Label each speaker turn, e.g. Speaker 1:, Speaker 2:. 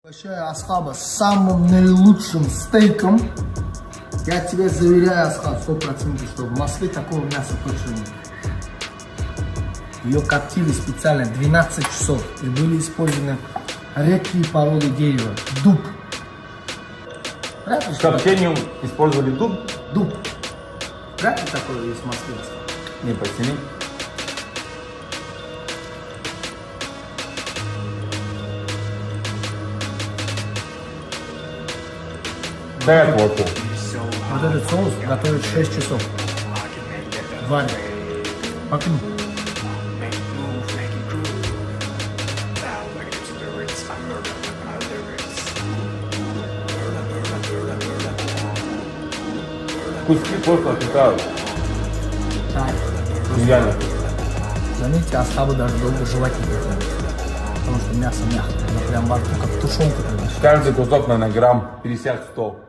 Speaker 1: Угощаю Асхаба самым наилучшим стейком. Я тебе заверяю, Асхаб, 100%, что в Москве такого мяса точно нет. Ее коптили специально 12 часов и были использованы редкие породы дерева. Дуб.
Speaker 2: К коптению использовали дуб?
Speaker 1: Дуб. Вряд ли такое есть в Москве.
Speaker 2: Не потяни. Дай отводку.
Speaker 1: Вот этот соус готовят 6 часов. Варят. Покру.
Speaker 2: Куски просто отлетают.
Speaker 1: Так.
Speaker 2: Идеально.
Speaker 1: Заметьте, Асхабы даже долго жевать не готовят. Потому что мясо мягкое. Оно прям во рту, как тушенка.
Speaker 2: Каждый кусок, наверное, грамм 50-100.